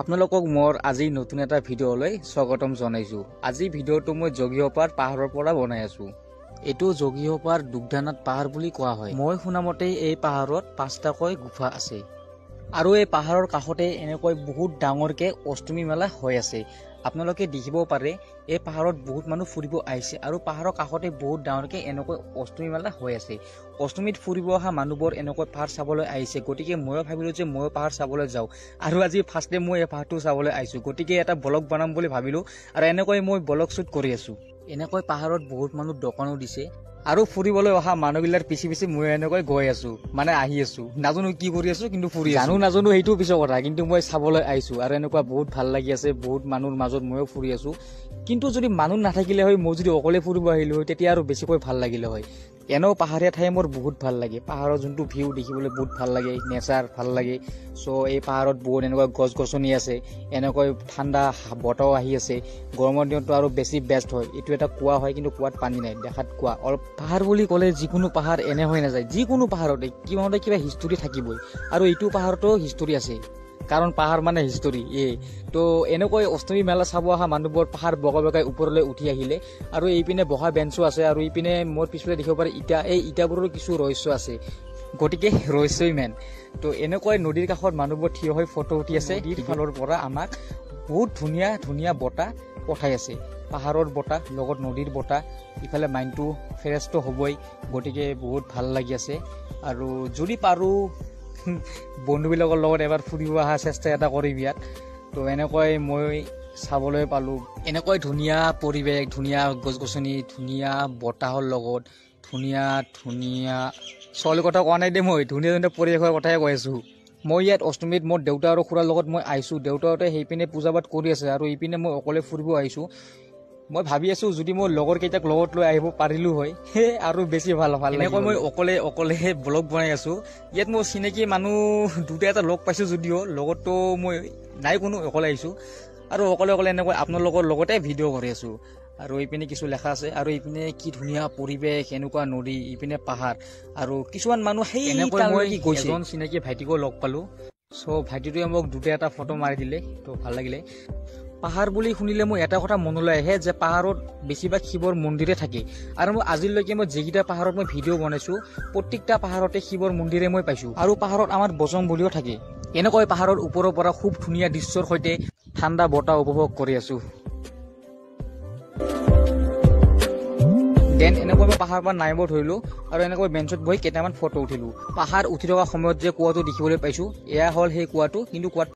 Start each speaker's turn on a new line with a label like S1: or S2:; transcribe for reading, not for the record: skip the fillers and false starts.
S1: আপোনালোকক মোৰ আজি নতুন এটা ভিডিঅ'লৈ স্বাগতম জনাইছো। আজি ভিডিঅ'টো মই যোগীহোপাৰ পাহাৰৰ পৰা বনাই আছো। এইটো যোগীহোপাৰ দুগ্ধানাথ পাহাৰ বুলি কোৱা হয়। মই শুনামতে এই পাহাৰত 5টাকৈ গুফা আছে আৰু এই পাহাৰৰ কাষতে এনেকৈ বহুত ডাঙৰকে অষ্টমী মেলা হৈ আছে। আপোনালোকে দেখিব পাৰে এই পাহাৰত বহুত মানুহ ফুৰিব আহিছে আৰু পাহাৰৰ কাষতে বহুত ডাঙৰকে এনেকৈ অষ্টমী মেলা হৈ আছে। অষ্টমীত ফুৰিব অহা মানুহবোৰ এনেকৈ পাহাৰ চাবলৈ আহিছে, গতিকে ময়ো ভাবিলো যে ময়ো পাহাৰ চাবলৈ যাওঁ আৰু আজি ফাৰ্ষ্ট টাইম মই এই পাহাৰটো চাবলৈ আহিছো, গতিকে এটা ব্লগ বনাম বুলি ভাবিলো আৰু এনেকৈ মই ব্লগ শ্বুট কৰি আছো। এনেকৈ পাহাৰত বহুত মানুহ দোকানো দিছে আৰু ফুৰিবলৈ অহা মানুহবিলাকৰ পিছে পিছে মই এনেকৈ গৈ আছো, মানে আহি আছো। নাজানো কি কৰি আছো, কিন্তু ফুৰি আছো। নাজানো সেইটো পিছৰ কথা, কিন্তু মই চাবলৈ আহিছো আৰু এনেকুৱা বহুত ভাল লাগি আছে। বহুত মানুহৰ মাজত ময়ো ফুৰি আছো, কিন্তু যদি মানুহ নাথাকিলে হয়, মই যদি অকলে ফুৰিব আহিলো হয়, তেতিয়া আৰু বেছিকৈ ভাল লাগিলে হয়। এনেও পাহাৰীয়া ঠাই মোৰ বহুত ভাল লাগে। পাহাৰৰ যোনটো ভিউ দেখিবলৈ বহুত ভাল লাগে, নেচাৰ ভাল লাগে। চ' এই পাহাৰত বহুত এনেকুৱা গছ গছনি আছে, এনেকৈ ঠাণ্ডা বতাহ আহি আছে। গৰমৰ দিনতো আৰু বেছি বেষ্ট হয়। এইটো এটা কুঁৱা হয়, কিন্তু কুঁৱাত পানী নাই, দেখাত কুঁৱা। অলপ পাহাৰ বুলি ক'লে যিকোনো পাহাৰ এনে হৈ নাযায়, যিকোনো পাহাৰতে কিবা হিষ্টৰী থাকিবই আৰু এইটো পাহাৰতো হিষ্টৰী আছে, কাৰণ পাহাৰ মানে হিষ্টৰী। তো এনেকৈ অষ্টমী মেলা চাব অহা মানুহবোৰ পাহাৰ বগাই বগাই ওপৰলৈ উঠি আহিলে আৰু এইপিনে বহা বেঞ্চো আছে আৰু এইপিনে মোৰ পিছফালে দেখিব পাৰে ইটা। এই ইটাবোৰৰ কিছু ৰহস্য আছে, গতিকে ৰহস্যই মেইন। তো এনেকৈ নদীৰ কাষত মানুহবোৰ থিয় হৈ ফটো উঠি আছে। নদীৰ ফালৰ পৰা আমাক বহুত ধুনীয়া ধুনীয়া বতাহ পঠাই আছে, পাহাৰৰ বতাহ লগত নদীৰ বতাহ। ইফালে মাইণ্ডটো ফ্ৰেছটো হ'বই, গতিকে বহুত ভাল লাগি আছে। আৰু যদি পাৰোঁ বন্ধুবিলাকৰ লগত এবাৰ ফুৰিব অহা চেষ্টা এটা কৰিম ইয়াত। তো এনেকৈ মই চাবলৈ পালোঁ এনেকৈ ধুনীয়া পৰিৱেশ, ধুনীয়া গছ গছনি, ধুনীয়া বতাহৰ লগত ধুনীয়া ধুনীয়া ছোৱালীৰ কথা কোৱা নাই দেই, মই ধুনীয়া ধুনীয়া পৰিৱেশৰ কথাই কৈ আছোঁ। মই ইয়াত অষ্টমীত মোৰ দেউতা আৰু খুৰাৰ লগত মই আহিছোঁ। দেউতাহঁতে সেইপিনে পূজা পাঠ কৰি আছে আৰু এইপিনে মই অকলে ফুৰিব আহিছোঁ। মই ভাবি আছোঁ যদি মই লগৰ কেইটাক লগত লৈ আহিব পাৰিলোঁ হয়, আৰু বেছি ভাল ভাল। এনেকৈ মই অকলে ব্লগ বনাই আছোঁ। ইয়াত মোৰ চিনাকি মানুহ দুটা এটা লগ পাইছোঁ, যদিও লগততো মই নাই কোনো, অকলে আহিছোঁ আৰু অকলে এনেকৈ আপোনালোকৰ লগতে ভিডিঅ' কৰি আছোঁ। আৰু এইপিনে কিছু লেখা আছে আৰু এইপিনে কি ধুনীয়া পৰিৱেশ, এনেকুৱা নদী, এইপিনে পাহাৰ আৰু কিছুমান মানুহ সেই এনেকৈ মই এজন চিনাকি ভাইটিকো লগ পালোঁ। চ' ভাইটিটোৱে মোক দুটা এটা ফটো মাৰি দিলে, তো ভাল লাগিলে। পাহাৰ বুলি শুনিলে মই এটা কথা মনলৈ আহে যে পাহাৰত বেছিভাগ শিৱৰ মন্দিৰে থাকে আৰু মই আজিলৈকে মই যিকেইটা পাহাৰত মই ভিডিঅ' বনাইছোঁ প্ৰত্যেকটা পাহাৰতে শিৱৰ মন্দিৰে মই পাইছোঁ আৰু পাহাৰত আমাৰ বজৰং বলিও থাকে। এনেকৈ পাহাৰৰ ওপৰৰ পৰা খুব ধুনীয়া দৃশ্যৰ সৈতে ঠাণ্ডা বতাহ উপভোগ কৰি আছোঁ। দেন এনেকৈ মই পাহাৰৰ পৰা নামিব ধৰিলোঁ আৰু এনেকৈ বেঞ্চত বহি কেইটামান ফটো উঠিলোঁ। পাহাৰ উঠি থকা সময়ত যে কুঁৱাটো দেখিবলৈ পাইছোঁ, এয়া হ'ল সেই কুঁৱাটো, কিন্তু কুঁৱাত